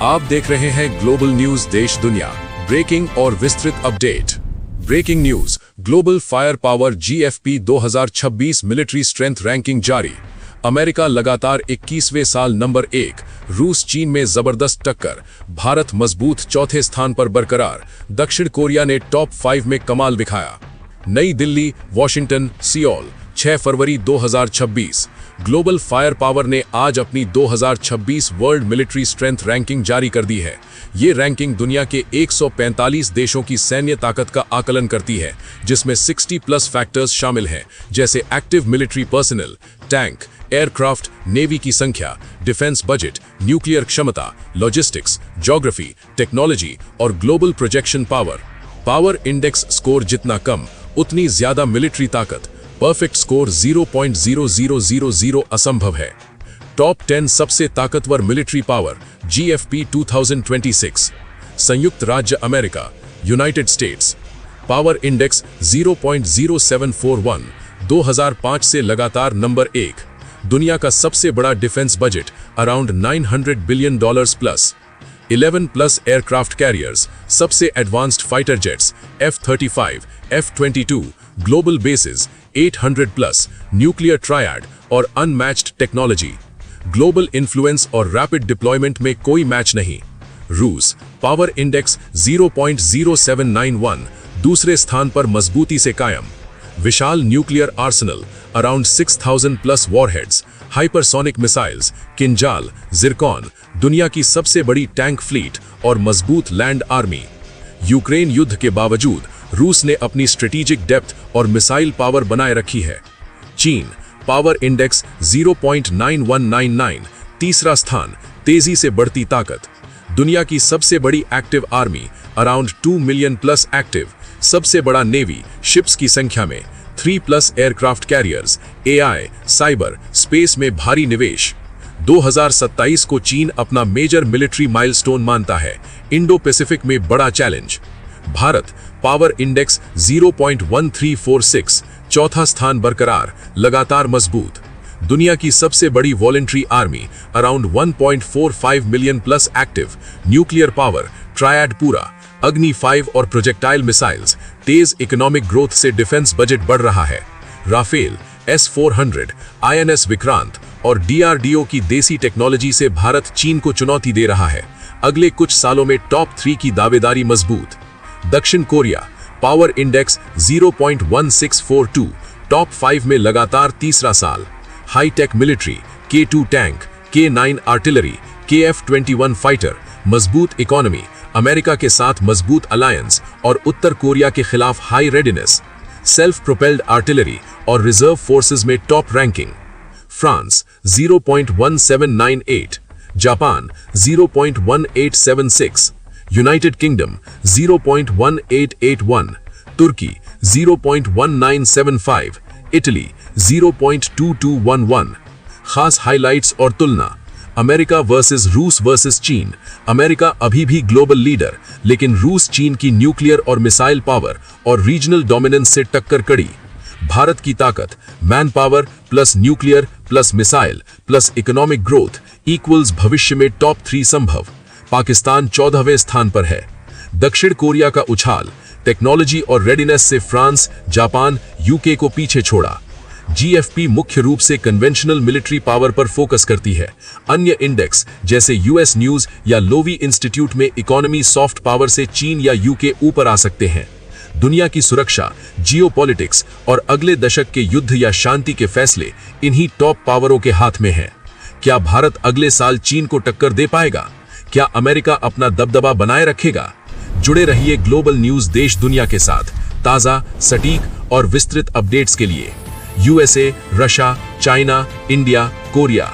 आप देख रहे हैं ग्लोबल न्यूज देश दुनिया, ब्रेकिंग और विस्तृत update. Breaking news, global fire power GFP 2026 military strength ranking जारी। अमेरिका लगातार 21वें साल नंबर 1, रूस चीन में जबरदस्त टक्कर, भारत मजबूत चौथे स्थान पर बरकरार, दक्षिण कोरिया ने टॉप 5 में कमाल दिखाया। नई दिल्ली, वॉशिंगटन, सियोल, 6 फरवरी 2026। ग्लोबल फायर पावर ने आज अपनी 2026 वर्ल्ड मिलिट्री स्ट्रेंथ रैंकिंग जारी कर दी है। ये रैंकिंग दुनिया के 145 देशों की सैन्य ताकत का आकलन करती है, जिसमें 60+ फैक्टर्स शामिल हैं, जैसे active military personnel, tank, aircraft, navy की संख्या, डिफेंस बजट, न्यूक्लियर क्षमता, लॉजिस्टिक्स, ज्योग्राफी, टेक्नोलॉजी और global projection power. Power index score जितना कम, उतनी ज्यादा मिलिट्री ताकत। परफेक्ट स्कोर 0.0000 असंभव है। टॉप 10 सबसे ताकतवर मिलिट्री पावर GFP 2026। संयुक्त राज्य America, United states. Power index 0.0741, 2005 से लगातार नंबर 1। दुनिया का सबसे बड़ा defence budget around $900 billion plus. 11+ aircraft carriers, सबसे advanced fighter jets F-35, F-22, global bases 800+, nuclear triad और अनमैच्ड टेक्नोलॉजी। ग्लोबल इन्फ्लुएंस और रैपिड डिप्लॉयमेंट में कोई मैच नहीं। रूस, पावर इंडेक्स 0.0791, दूसरे स्थान पर मजबूती से कायम। विशाल nuclear arsenal, around 6000+ warheads, hypersonic missiles, Kinzhal, Zircon, दुनिया की सबसे बड़ी टैंक फ्लीट और मजबूत लैंड आर्मी। यूक्रेन युद्ध के बावजूद रूस ने अपनी स्ट्रेटेजिक डेप्थ और मिसाइल पावर बनाए रखी है। चीन, पावर इंडेक्स 0.9199, तीसरा स्थान, तेजी से बढ़ती ताकत। दुनिया की सबसे बड़ी active army, around 2 million+ active, सबसे बड़ा नेवी, शिप्स की संख्या में, 3+ aircraft carriers, AI, cyber, space में भारी निवेश। 2027 को चीन अपना मेजर मिलिट्री माइलस्टोन मानता है। इंडो पैसिफिक में बड़ा चैलेंज। भारत, पावर इंडेक्स 0.1346, चौथा स्थान बरकरार, लगातार मजबूत। दुनिया की सबसे बड़ी voluntary army, around 1.45 million+ active, nuclear power, triad पूरा, अग्नि 5 और प्रोजेक्टाइल मिसाइल्स। तेज इकोनॉमिक ग्रोथ से डिफेंस बजट बढ़ रहा है। राफेल, S-400, INS विक्रांत और DRDO की देसी टेक्नोलॉजी से भारत चीन को चुनौती दे रहा है। अगले कुछ सालों में टॉप 3 की दावेदारी मजबूत। दक्षिण कोरिया, पावर इंडेक्स 0.1642, टॉप 5 में लगातार तीसरा साल। High tech military, K2 tank, K9 artillery, KF-21 fighter, मजबूत इकोनॉमी, अमेरिका के साथ मजबूत अलायंस और उत्तर कोरिया के खिलाफ high readiness. Self propelled artillery और रिजर्व फोर्सेस में top ranking. France 0.1798, Japan 0.1876, United Kingdom 0.1881, तुर्की 0.1975, इटली 0.2211। खास हाइलाइट्स और तुलना। अमेरिका वर्सेस रूस वर्सेस चीन। अमेरिका अभी भी ग्लोबल लीडर, लेकिन रूस चीन की न्यूक्लियर और मिसाइल पावर और रीजनल डोमिनेंस से टक्कर कड़ी। भारत की ताकत, man power plus nuclear plus missile plus economic growth equals भविष्य में टॉप 3 संभव। पाकिस्तान 14वें स्थान पर है। दक्षिण कोरिया का उछाल, टेक्नोलॉजी और रेडीनेस से फ्रांस, जापान, UK को पीछे छोड़ा। GFP मुख्य रूप से कन्वेंशनल मिलिट्री पावर पर फोकस करती है। अन्य इंडेक्स जैसे US न्यूज या लोवी इंस्टीट्यूट में इकोनॉमी सॉफ्ट पावर से चीन या UK ऊपर आ सकते हैं। दुनिया की सुरक्षा, जियोपॉलिटिक्स और अगले दशक के युद्ध या शांति के फैसले इन्हीं टॉप पावरों के हाथ में हैं। क्या भारत अगले साल चीन को टक्कर दे पाएगा? क्या अमेरिका अपना दबदबा बनाए रखेगा? जुड़े रहिए ग्लोबल न्यूज देश दुनिया के साथ ताजा, सटीक और विस्तृत अपडेट्स के लिए। USA, Russia, China, India, Korea,